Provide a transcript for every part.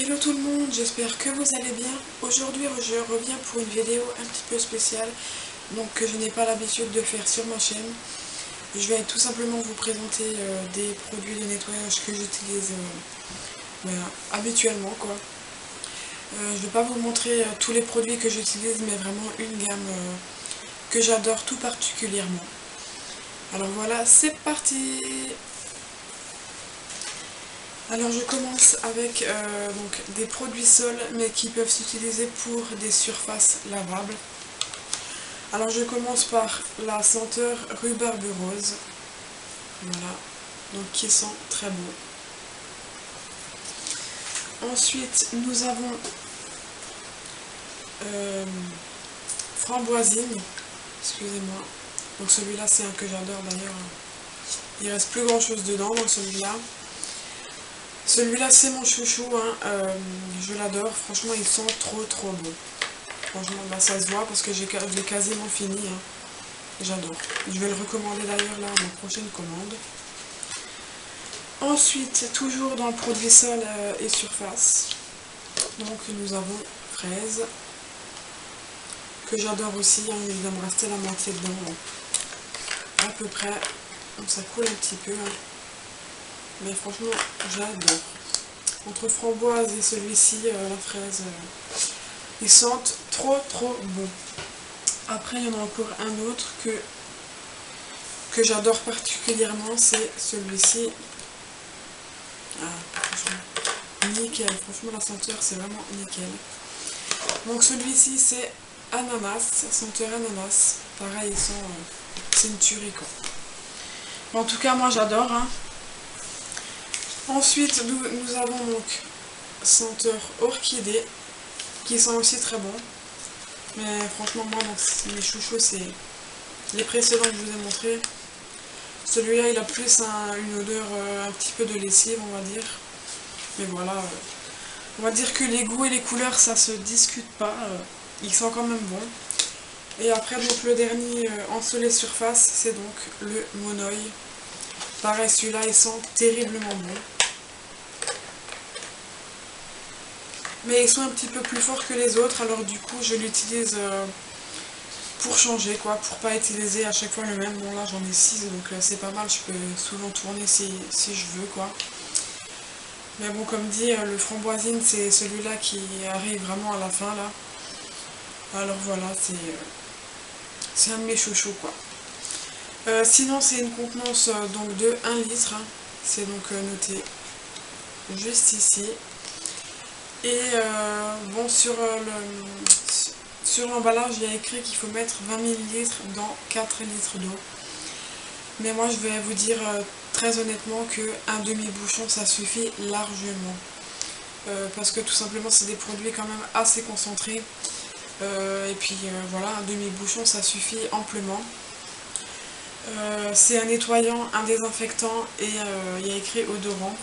Hello tout le monde, j'espère que vous allez bien. Aujourd'hui je reviens pour une vidéo un petit peu spéciale, donc que je n'ai pas l'habitude de faire sur ma chaîne. Je vais tout simplement vous présenter des produits de nettoyage que j'utilise habituellement quoi. Je ne vais pas vous montrer tous les produits que j'utilise, mais vraiment une gamme que j'adore tout particulièrement. Alors voilà, c'est parti! Alors je commence avec donc des produits sols mais qui peuvent s'utiliser pour des surfaces lavables. Alors je commence par la senteur rhubarbe rose. Voilà, donc qui sent très bon. Ensuite nous avons framboisine, excusez-moi. Donc celui-là c'est un que j'adore d'ailleurs. Il reste plus grand chose dedans dans celui-là. Celui-là c'est mon chouchou, hein. Je l'adore, franchement il sent trop bon. Franchement bah, ça se voit parce que j'ai quasiment fini, hein. J'adore. Je vais le recommander d'ailleurs là à ma prochaine commande. Ensuite, toujours dans le produit sol et surface, donc nous avons fraise, que j'adore aussi, hein. Il va me rester la moitié dedans, hein. À peu près, donc ça coule un petit peu, hein. Mais franchement, j'adore. Entre framboise et celui-ci, la fraise, ils sentent trop bon. Après, il y en a encore un autre que j'adore particulièrement, c'est celui-ci. Ah, franchement, nickel. Franchement, la senteur, c'est vraiment nickel. Donc celui-ci, c'est ananas, senteur ananas. Pareil, c'est une tuerie, quoi. En tout cas, moi, j'adore, hein. Ensuite, nous avons donc senteur orchidée, qui sent aussi très bon. Mais franchement, moi, donc, mes chouchous, c'est les précédents que je vous ai montrés. Celui-là, il a plus une odeur un petit peu de lessive, on va dire. Mais voilà, on va dire que les goûts et les couleurs, ça se discute pas. Ils sont quand même bons. Et après, donc, le dernier en soleil surface, c'est donc le Monoï. Pareil, celui-là, il sent terriblement bon. Mais ils sont un petit peu plus forts que les autres, alors du coup, je l'utilise pour changer, quoi, pour pas utiliser à chaque fois le même. Bon, là, j'en ai 6, donc c'est pas mal, je peux souvent tourner si je veux, quoi. Mais bon, comme dit, le framboisine, c'est celui-là qui arrive vraiment à la fin, là. Alors voilà, c'est un de mes chouchous, quoi. Sinon, c'est une contenance donc de 1 litre, hein. C'est donc noté juste ici. Et bon, sur l'emballage, il y a écrit qu'il faut mettre 20 ml dans 4 litres d'eau. Mais moi, je vais vous dire très honnêtement qu'un demi-bouchon, ça suffit largement. Parce que tout simplement, c'est des produits quand même assez concentrés. Et puis voilà, un demi-bouchon, ça suffit amplement. C'est un nettoyant, un désinfectant et il y a écrit odorant.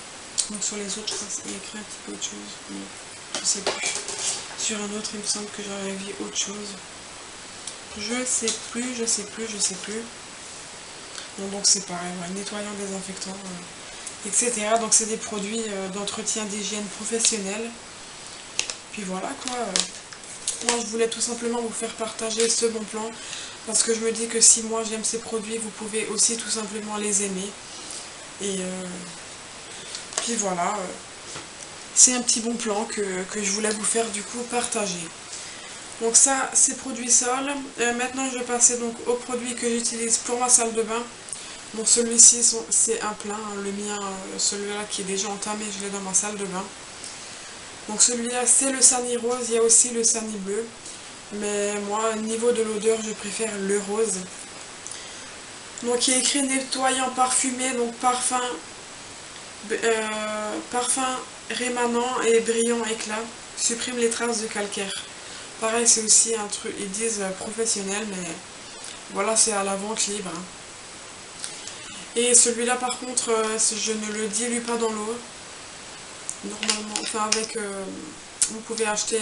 Donc sur les autres, il y a écrit un petit peu autre chose. Mais je sais plus. Sur un autre, il me semble que j'avais vu autre chose. Je sais plus. Bon, donc c'est pareil, ouais, nettoyant, désinfectant, etc. Donc c'est des produits d'entretien d'hygiène professionnelle. Puis voilà quoi. Moi je voulais tout simplement vous faire partager ce bon plan. Parce que je me dis que si moi j'aime ces produits, vous pouvez aussi tout simplement les aimer. Et puis voilà. C'est un petit bon plan que je voulais vous faire du coup partager. Donc ça, c'est produits sols. Maintenant, je vais passer donc aux produits que j'utilise pour ma salle de bain. Donc celui-ci, c'est un plein. Le mien, celui-là qui est déjà entamé, je l'ai dans ma salle de bain. Donc celui-là, c'est le Sani rose. Il y a aussi le Sani bleu. Mais moi, au niveau de l'odeur, je préfère le rose. Donc il est écrit nettoyant parfumé, donc parfum rémanent et brillant éclat, supprime les traces de calcaire. Pareil, c'est aussi un truc, ils disent professionnel, mais voilà, c'est à la vente libre, hein. Et celui-là par contre, je ne le dilue pas dans l'eau. Normalement, enfin avec, vous pouvez acheter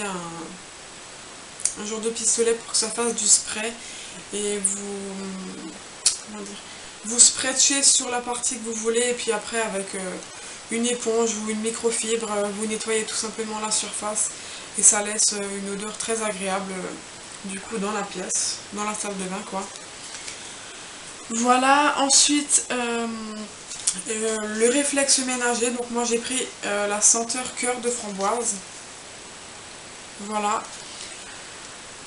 un genre de pistolet pour que ça fasse du spray. Et vous, comment dire, vous spritchez sur la partie que vous voulez, et puis après avec une éponge ou une microfibre, vous nettoyez tout simplement la surface et ça laisse une odeur très agréable du coup dans la pièce, dans la salle de bain quoi. Voilà, ensuite le réflexe ménager, donc moi j'ai pris la senteur cœur de framboise. Voilà.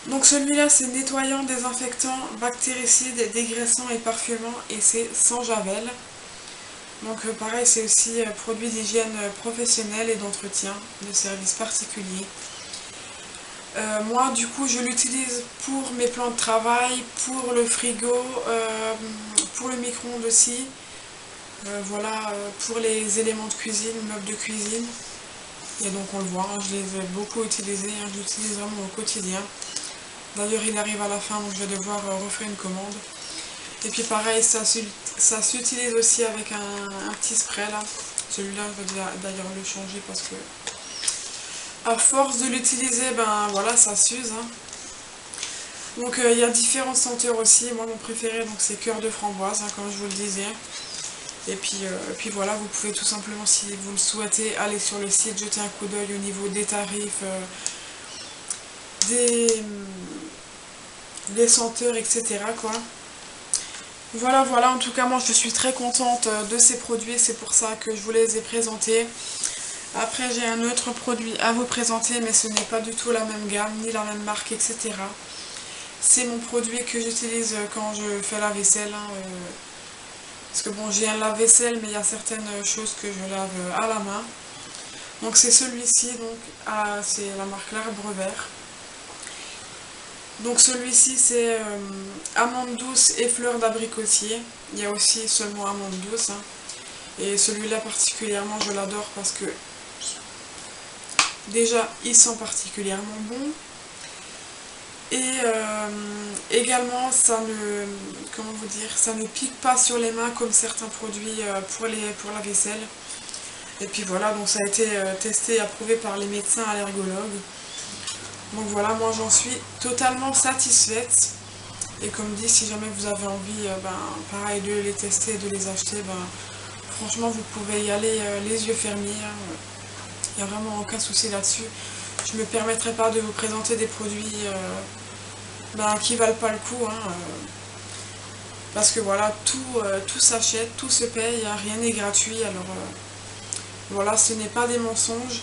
Donc celui-là c'est nettoyant, désinfectant, bactéricide, dégraissant et parfumant et c'est sans javel. Donc pareil, c'est aussi produit d'hygiène professionnelle et d'entretien de services particuliers. Moi du coup je l'utilise pour mes plans de travail, pour le frigo, pour le micro-ondes aussi. Voilà, pour les éléments de cuisine, meubles de cuisine. Et donc on le voit, hein, je les ai beaucoup utilisés, hein, je l'utilise vraiment au quotidien. D'ailleurs il arrive à la fin donc je vais devoir refaire une commande. Et puis pareil, ça s'utilise aussi avec un petit spray là. Celui-là je vais d'ailleurs le changer parce que à force de l'utiliser, ben voilà, ça s'use. Hein. Donc il y a différentes senteurs aussi. Moi mon préféré donc c'est cœur de framboise, hein, comme je vous le disais. Et puis voilà, vous pouvez tout simplement, si vous le souhaitez, aller sur le site, jeter un coup d'œil au niveau des tarifs, des senteurs, etc. quoi. Voilà, en tout cas moi je suis très contente de ces produits, c'est pour ça que je vous les ai présentés. Après j'ai un autre produit à vous présenter, mais ce n'est pas du tout la même gamme, ni la même marque, etc. C'est mon produit que j'utilise quand je fais la vaisselle. Hein, parce que bon, j'ai un lave-vaisselle, mais il y a certaines choses que je lave à la main. Donc c'est celui-ci, donc c'est la marque L'Arbre Vert. Donc celui-ci c'est amande douce et fleurs d'abricotier. Il y a aussi seulement amande douce. Hein. Et celui-là particulièrement je l'adore parce que déjà il sent particulièrement bon. Et également ça ne pique pas sur les mains comme certains produits pour la vaisselle. Et puis voilà, donc ça a été testé et approuvé par les médecins allergologues. Donc voilà, moi j'en suis totalement satisfaite. Et comme dit, si jamais vous avez envie, pareil, de les tester, de les acheter, franchement vous pouvez y aller les yeux fermés. Il n'y a vraiment aucun souci là-dessus. Je ne me permettrai pas de vous présenter des produits qui valent pas le coup. Hein, parce que voilà, tout s'achète, tout se paye, rien n'est gratuit. Alors voilà, ce n'est pas des mensonges.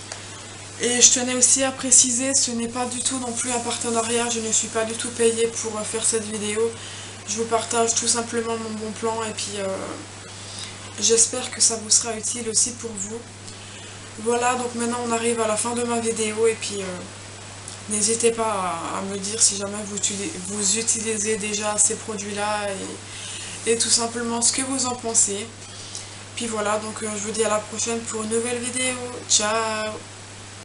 Et je tenais aussi à préciser, ce n'est pas du tout non plus un partenariat, je ne suis pas du tout payée pour faire cette vidéo. Je vous partage tout simplement mon bon plan et puis j'espère que ça vous sera utile aussi pour vous. Voilà, donc maintenant on arrive à la fin de ma vidéo et puis n'hésitez pas à me dire si jamais vous utilisez déjà ces produits-là et tout simplement ce que vous en pensez. Puis voilà, donc je vous dis à la prochaine pour une nouvelle vidéo. Ciao!